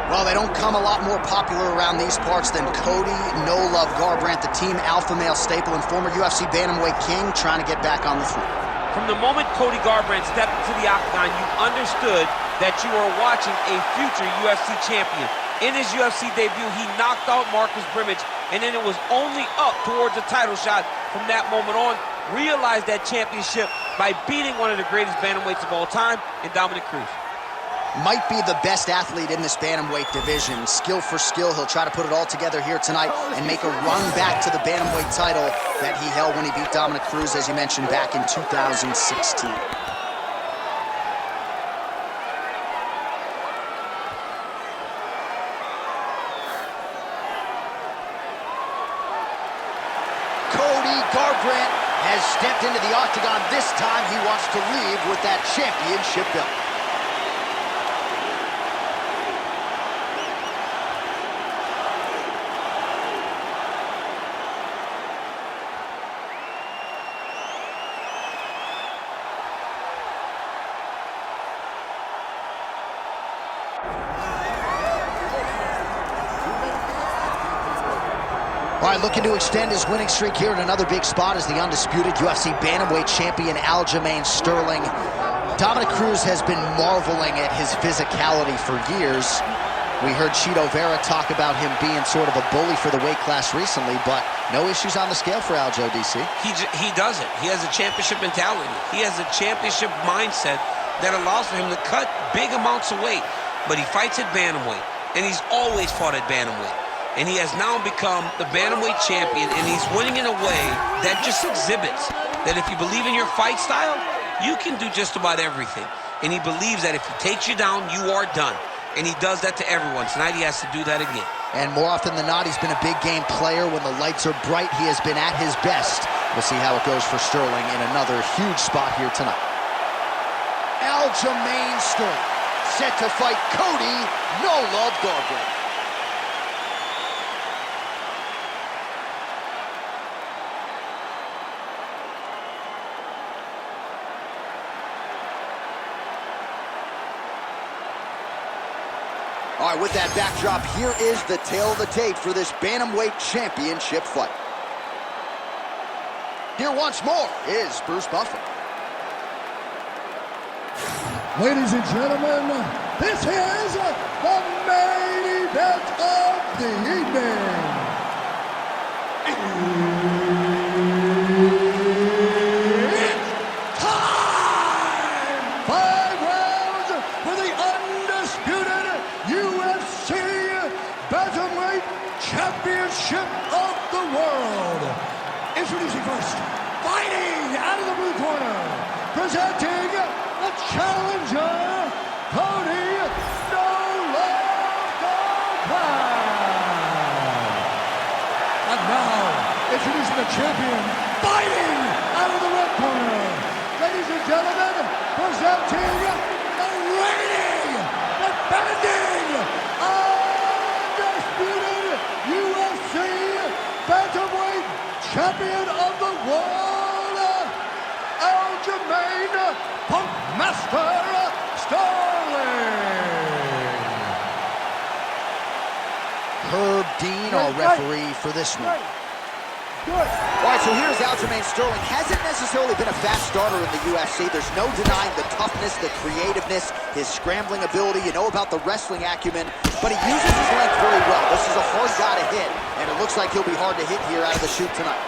Well, they don't come a lot more popular around these parts than Cody "No Love" Garbrandt, the team alpha male staple and former UFC bantamweight king, trying to get back on the throne. From the moment Cody Garbrandt stepped into the octagon, you understood that you were watching a future UFC champion. In his UFC debut, he knocked out Marcus Brimage, and then it was only up towards a title shot from that moment on. Realized that championship by beating one of the greatest bantamweights of all time in Dominick Cruz. Might be the best athlete in this bantamweight division. Skill for skill, he'll try to put it all together here tonight and make a run back to the bantamweight title that he held when he beat Dominick Cruz, as you mentioned, back in 2016. Cody Garbrandt has stepped into the octagon. This time he wants to leave with that championship belt. All right, looking to extend his winning streak here in another big spot is the undisputed UFC bantamweight champion Aljamain Sterling. Dominick Cruz has been marveling at his physicality for years. We heard Chito Vera talk about him being sort of a bully for the weight class recently, but no issues on the scale for Aljo, DC. He doesn't. He has a championship mentality. He has a championship mindset that allows for him to cut big amounts of weight, but he fights at bantamweight, and he's always fought at bantamweight. And he has now become the bantamweight champion, and he's winning in a way that just exhibits that if you believe in your fight style, you can do just about everything. And he believes that if he takes you down, you are done. And he does that to everyone. Tonight he has to do that again. And more often than not, he's been a big game player. When the lights are bright, he has been at his best. We'll see how it goes for Sterling in another huge spot here tonight. Aljamain Sterling, set to fight Cody "No Love" Garbrandt. All right, with that backdrop, here is the tale of the tape for this bantamweight championship fight. Here once more is Bruce Buffer. Ladies and gentlemen, this is the main event of the evening. It's time! 5 rounds for the undisputed UFC Bantamweight Championship of the World. Introducing first, fighting out of the blue corner, presenting the challenger, Cody "No Love" Garbrandt. And now, introducing the champion, fighting out of the red corner, ladies and gentlemen, presenting the reigning, defending, undisputed UFC Bantamweight Champion of the World, Aljamain Punkmaster Sterling. Herb Dean, our referee for this one. All right, so here's Aljamain Sterling. Hasn't necessarily been a fast starter in the UFC. There's no denying the toughness, the creativeness, his scrambling ability. You know about the wrestling acumen, but he uses his length very well. This is a hard guy to hit, and it looks like he'll be hard to hit here out of the chute tonight.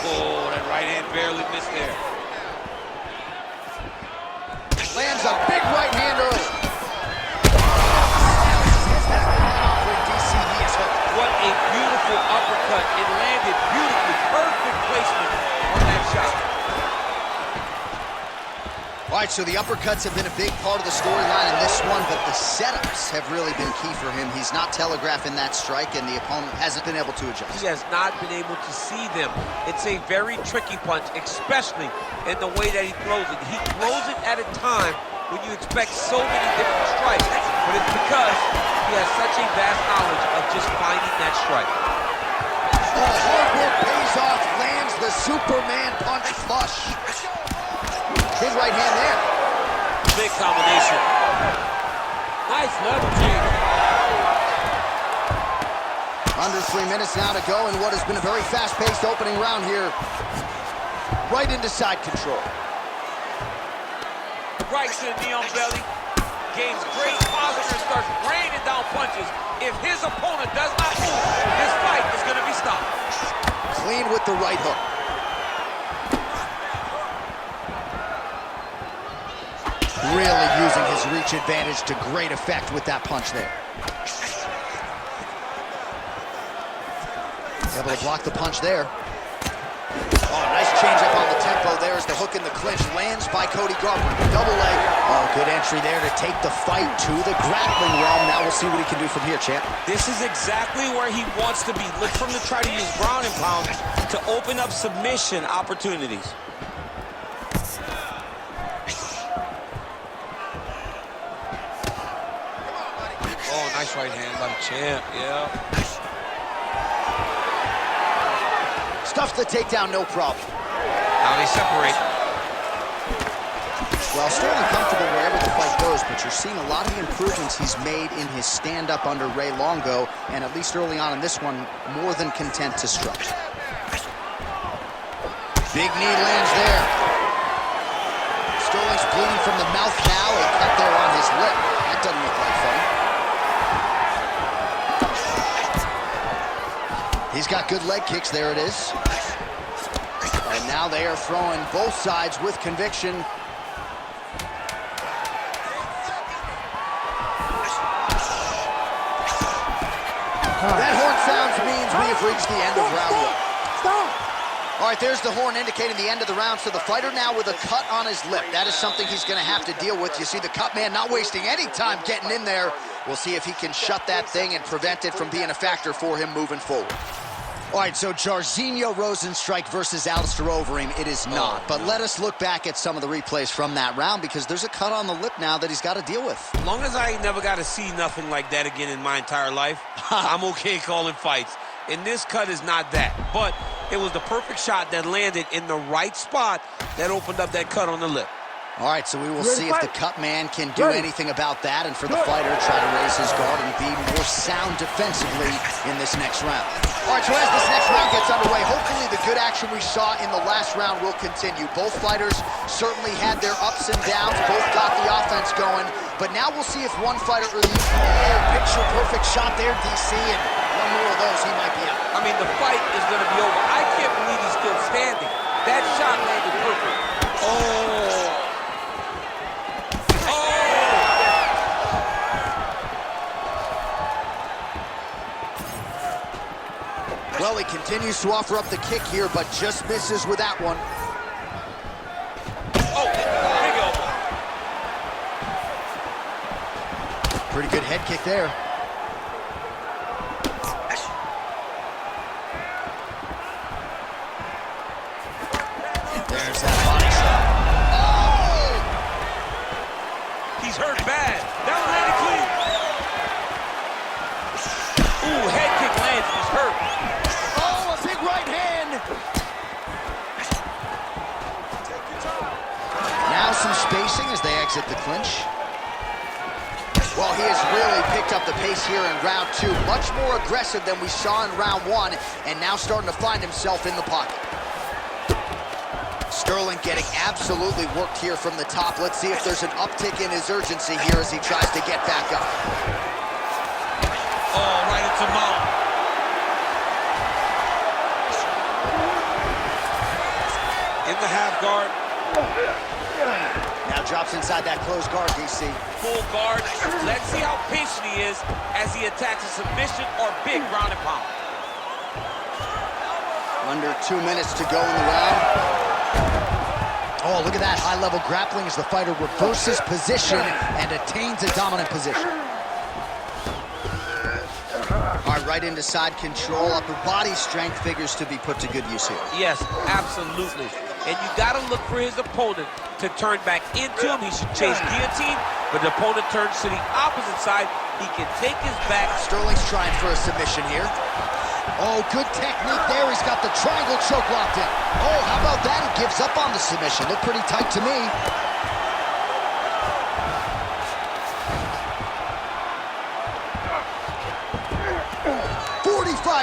Oh, that right hand barely missed there. Lands a big right hand early. What a beautiful uppercut. It landed beautifully. Perfect placement on that shot. All right, so the uppercuts have been a big part of the storyline in this one, but the setups have really been key for him. He's not telegraphing that strike, and the opponent hasn't been able to adjust. He has not been able to see them. It's a very tricky punch, especially in the way that he throws it. He throws it at a time when you expect so many different strikes, but it's because he has such a vast knowledge of just finding that strike. Oh, hard work pays off, lands the Superman punch flush. Big right hand there. big combination. Nice level change. Under 3 minutes now to go in what has been a very fast-paced opening round here. Right into side control. Right to the knee on belly. Gains great posture and starts raining down punches. If his opponent does not move, this fight is going to be stopped. Clean with the right hook. Really using his reach advantage to great effect with that punch there. Able to block the punch there. Oh, nice change up on the tempo there as the hook in the clinch lands by Cody Garbrandt. Double leg. Oh, good entry there to take the fight to the grappling realm. Now we'll see what he can do from here, champ. This is exactly where he wants to be. Look for him to try to use ground and pound to open up submission opportunities. Oh, nice right hand by the champ, yeah. Stuffs the takedown, no problem. Now they separate. Well, Sterling comfortable wherever the fight goes, but you're seeing a lot of the improvements he's made in his stand-up under Ray Longo, and at least early on in this one, more than content to strike. Big knee lands there. Sterling's bleeding from the mouth now, a cut there on his lip. That doesn't look like fun. He's got good leg kicks, there it is. And now they are throwing both sides with conviction. That horn sounds means we have reached the end of round one. Stop! All right, there's the horn indicating the end of the round. So the fighter now with a cut on his lip. That is something he's going to have to deal with. You see the cut man not wasting any time getting in there. We'll see if he can shut that thing and prevent it from being a factor for him moving forward. All right, so Jairzinho Rozenstruik versus Alistair Overeem, it is not. But let us look back at some of the replays from that round because there's a cut on the lip now that he's got to deal with. As long as I ain't never got to see nothing like that again in my entire life, I'm okay calling fights. And this cut is not that. But it was the perfect shot that landed in the right spot that opened up that cut on the lip. All right, so we will see if the cut man can do anything about that, and for the fighter, try to raise his guard and be more sound defensively in this next round. All right, so as this next round gets underway, hopefully the good action we saw in the last round will continue. Both fighters certainly had their ups and downs, both got the offense going, but now we'll see if one fighter, picture-perfect shot there, DC, and one more of those, he might be out. I mean, the fight is going to be over. I can't believe he's still standing. That shot landed perfect. Oh. Well, he continues to offer up the kick here, but just misses with that one. Oh, big elbow. Pretty good head kick there. There's that body shot. Oh! He's hurt bad. That one landed clean. Ooh, head kick lands. He's hurt. Oh, a big right hand. Now some spacing as they exit the clinch. Well, he has really picked up the pace here in round two. Much more aggressive than we saw in round one, and now starting to find himself in the pocket. Sterling getting absolutely worked here from the top. Let's see if there's an uptick in his urgency here as he tries to get back up. Oh, right into mount. In the half guard. Now drops inside that closed guard, DC. Full guard. Let's see how patient he is as he attacks a submission or big ground and pound. Under 2 minutes to go in the round. Oh, look at that high-level grappling as the fighter reverses position and attains a dominant position. All right, right into side control. Upper body strength figures to be put to good use here. Yes, absolutely. And you got to look for his opponent to turn back into him. He should chase guillotine, but the opponent turns to the opposite side. He can take his back. Sterling's trying for a submission here. Oh, good technique there. He's got the triangle choke locked in. Oh, how about that? He gives up on the submission. Looked pretty tight to me.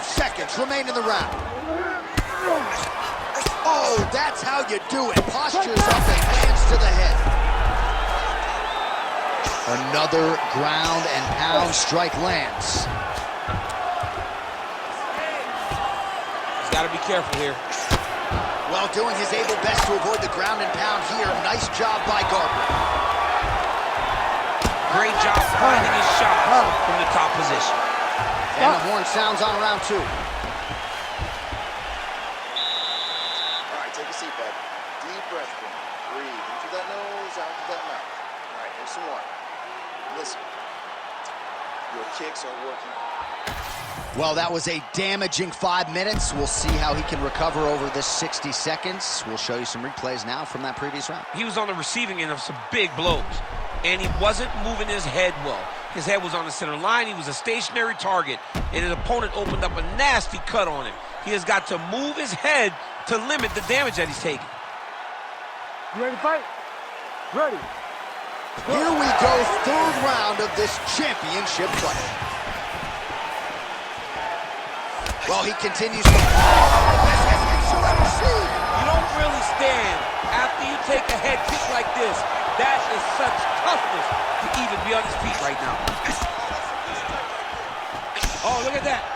5 seconds remain in the round. Oh, that's how you do it. Postures up and lands to the head. Another ground and pound strike lands. He's got to be careful here. Well, doing his able best to avoid the ground and pound here. Nice job by Garbrandt. Great job finding his shot from the top position. And the horn sounds on round 2. All right, take a seat, bud. Deep breath in. Breathe in through that nose, out through that mouth. All right, here's some water. Listen, your kicks are working. Well, that was a damaging 5 minutes. We'll see how he can recover over this 60 seconds. We'll show you some replays now from that previous round. He was on the receiving end of some big blows, and he wasn't moving his head well. His head was on the center line. He was a stationary target, and his opponent opened up a nasty cut on him. He has got to move his head to limit the damage that he's taking. You ready to fight? Ready. Here we go, 3rd round of this championship fight. Well, he continues to... You don't really stand after you take a head kick like this. That is such toughness to even be on his feet right now. Oh, look at that.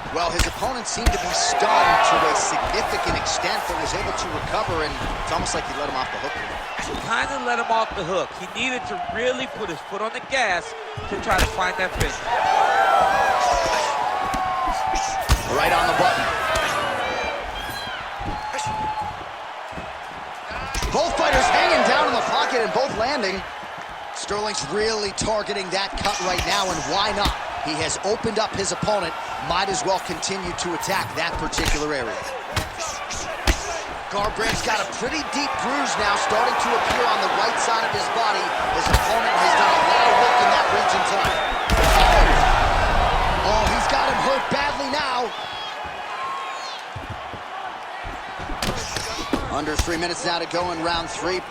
Well, his opponent seemed to be stunned to a significant extent, but was able to recover, and it's almost like he let him off the hook. Kind of let him off the hook. He needed to really put his foot on the gas to try to find that finish. Right on the button. Both fighters hanging down in the pocket and both landing. Sterling's really targeting that cut right now, and why not? He has opened up his opponent. Might as well continue to attack that particular area. Garbrandt's got a pretty deep bruise now starting to appear on the right side of his body. His opponent has done a lot of work in that region tonight. Oh, he's got him hurt badly now. Under 3 minutes now to go in round 3.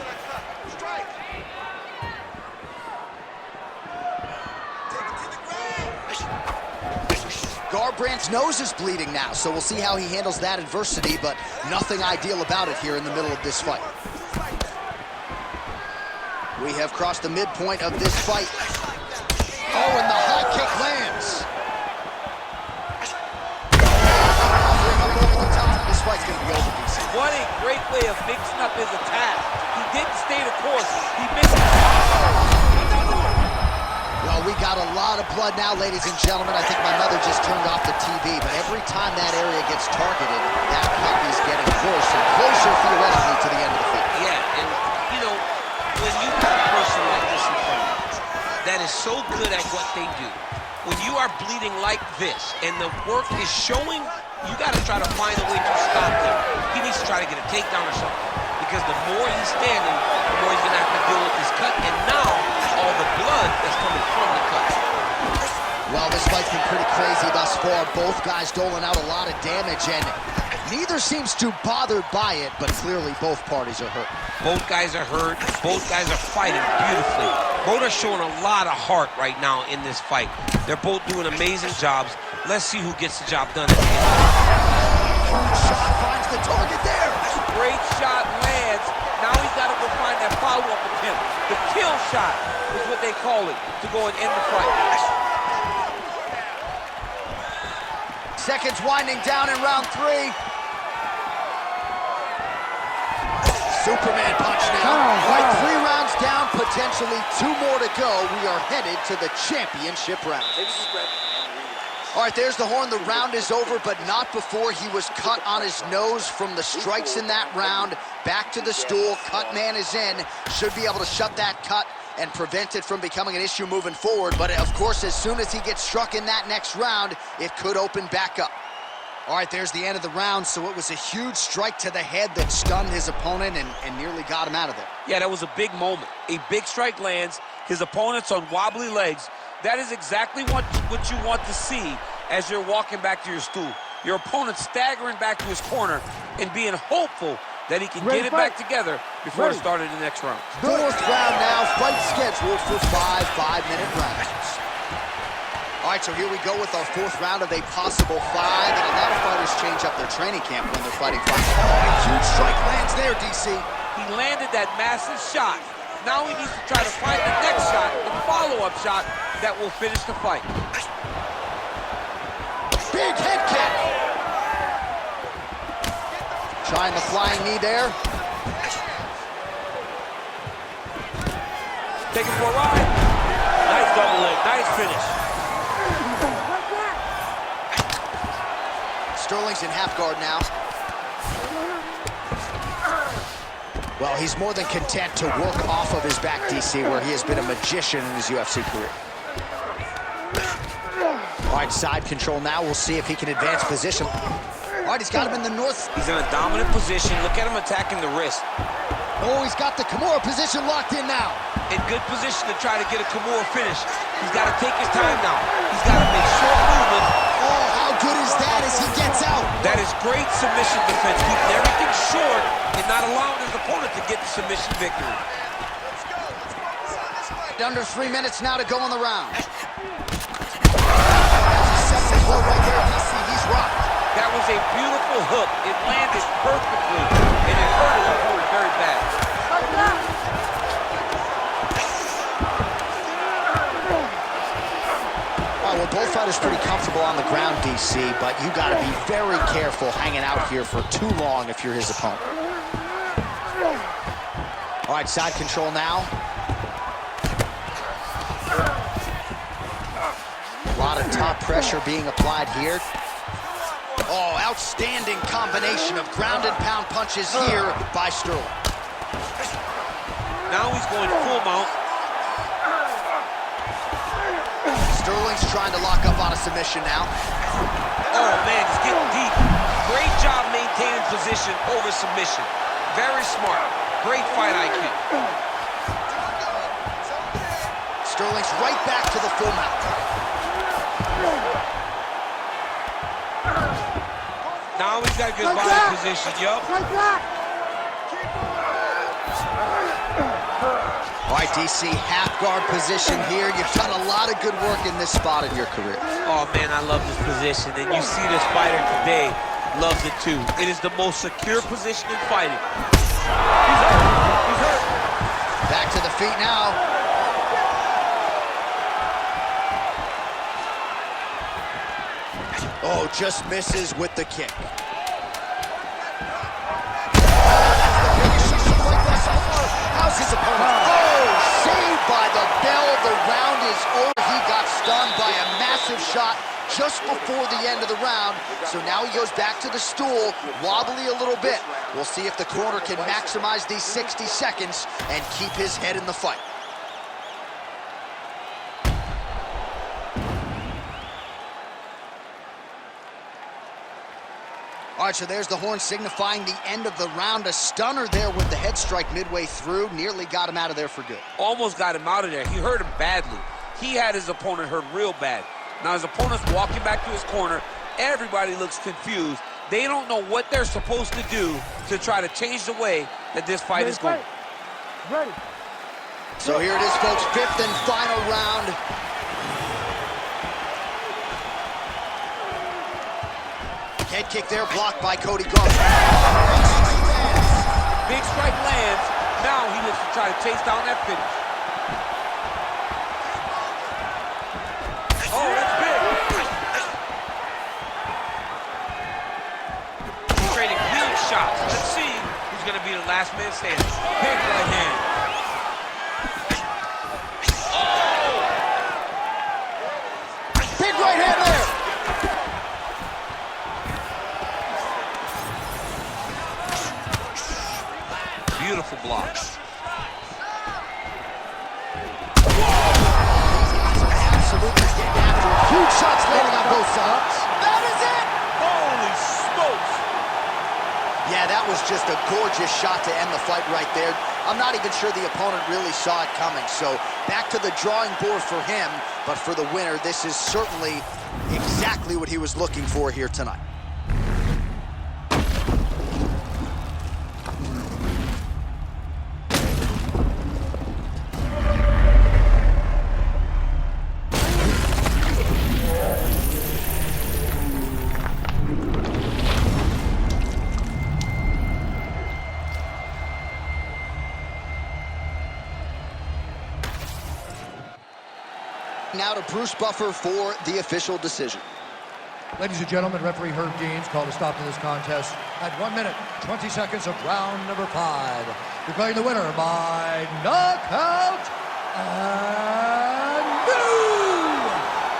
Garbrandt's nose is bleeding now, so we'll see how he handles that adversity, but nothing ideal about it here in the middle of this fight. We have crossed the midpoint of this fight. Oh, and the high kick lands. This fight's gonna be over, DC. What a great way of mixing up his attack. He didn't stay the course. He mixed it. Well, we got a lot of blood now, ladies and gentlemen. I think my mother just turned off the TV, but every time that area gets targeted, that cut is getting worse and closer, theoretically, to the end of the fight. Yeah, and, you know, when you have a person like this in front of you that is so good at what they do, when you are bleeding like this and the work is showing, you got to try to find a way to stop him. He needs to try to get a takedown or something, because the more he's standing, the more he's going to have to deal with this cut, and now all the blood that's coming from the cut. Well, this fight's been pretty crazy thus far. Both guys doling out a lot of damage, and neither seems too bothered by it, but clearly both parties are hurt. Both guys are hurt. Both guys are fighting beautifully. Both are showing a lot of heart right now in this fight. They're both doing amazing jobs. Let's see who gets the job done at the end. Huge shot finds the target there. Great shot lands. Now he's got to go find that follow-up attempt. The kill shot is what they call it, to go and end the fight. Seconds winding down in round 3. Superman punch now. Right, 3 rounds down, potentially 2 more to go. We are headed to the championship round. All right, there's the horn. The round is over, but not before he was cut on his nose from the strikes in that round. Back to the stool. Cut man is in. Should be able to shut that cut and prevent it from becoming an issue moving forward. But, of course, as soon as he gets struck in that next round, it could open back up. All right, there's the end of the round. So it was a huge strike to the head that stunned his opponent and nearly got him out of there. Yeah, that was a big moment. A big strike lands. His opponent's on wobbly legs. That is exactly what you want to see as you're walking back to your stool. Your opponent staggering back to his corner and being hopeful that he can get it back together before the start of the next round. 4th round now, fight scheduled for 5 5-minute rounds. All right, so here we go with our fourth round of a possible 5, and a lot of fighters change up their training camp when they're fighting fights. Oh, a huge strike lands there, DC. He landed that massive shot. Now he needs to try to find the next shot, the follow-up shot that will finish the fight. Big head kick. Trying the flying knee there. Taking for a ride. Nice double leg, nice finish. Sterling's in half guard now. Well, he's more than content to work off of his back, DC, where he has been a magician in his UFC career. All right, side control now. We'll see if he can advance position. All right, he's got him in the north. He's in a dominant position. Look at him attacking the wrist. Oh, he's got the Kimura position locked in now. In good position to try to get a Kimura finish. He's got to take his time now. He's got to make short movements. Oh, how good is that as he gets out? That is great submission defense, keeping everything short and not allowing his opponent to get the submission victory. Under 3 minutes now to go in the round. Right there, DC, he's rocked. That was a beautiful hook. It landed perfectly, and it hurt his opponent very bad. Well, both fighters pretty comfortable on the ground, DC, but you got to be very careful hanging out here for too long if you're his opponent. All right, side control now. A lot of top pressure being applied here. Oh, outstanding combination of ground and pound punches here by Sterling. Now he's going full mount. Sterling's trying to lock up on a submission now. Oh, man, he's getting deep. Great job maintaining position over submission. Very smart. Great fight IQ. Sterling's right back to the full mount. Now he's got good body position, yup. All right, DC, half guard position here. You've done a lot of good work in this spot in your career. Oh, man, I love this position. And you see this fighter today loves it, too. It is the most secure position in fighting. He's hurt. He's hurt. Back to the feet now. Oh, just misses with the kick. How's his opponent? Oh, saved by the bell. The round is over. He got stunned by a massive shot just before the end of the round. So now he goes back to the stool, wobbly a little bit. We'll see if the corner can maximize these 60 seconds and keep his head in the fight. All right, so there's the horn signifying the end of the round. A stunner there with the head strike midway through. Nearly got him out of there for good. Almost got him out of there. He hurt him badly. He had his opponent hurt real bad. Now his opponent's walking back to his corner. Everybody looks confused. They don't know what they're supposed to do to try to change the way that this fight is going. Ready. So here it is, folks. Fifth and final round. Head kick there, blocked by Cody Garbrandt. Big strike lands. Now he looks to try to chase down that finish. Oh, that's big. He's trading huge shots. Let's see who's going to be the last man standing. Big right hand. Big right hand there. Beautiful blocks. Absolutely getting after it. Huge shots landing on both sides. That is it! Holy smokes! Yeah, that was just a gorgeous shot to end the fight right there. I'm not even sure the opponent really saw it coming. So back to the drawing board for him. But for the winner, this is certainly exactly what he was looking for here tonight. Now to Bruce Buffer for the official decision. Ladies and gentlemen, referee Herb Dean's called a stop to this contest at 1 minute, 20 seconds of round number 5. Declaring the winner by knockout and new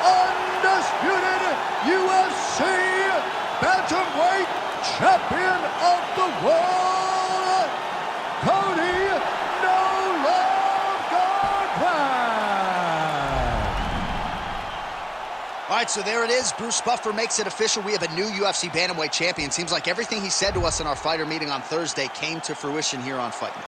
undisputed UFC bantamweight champion of the world, Cody Garbrandt. All right, so there it is. Bruce Buffer makes it official. We have a new UFC bantamweight champion. Seems like everything he said to us in our fighter meeting on Thursday came to fruition here on Fight Night.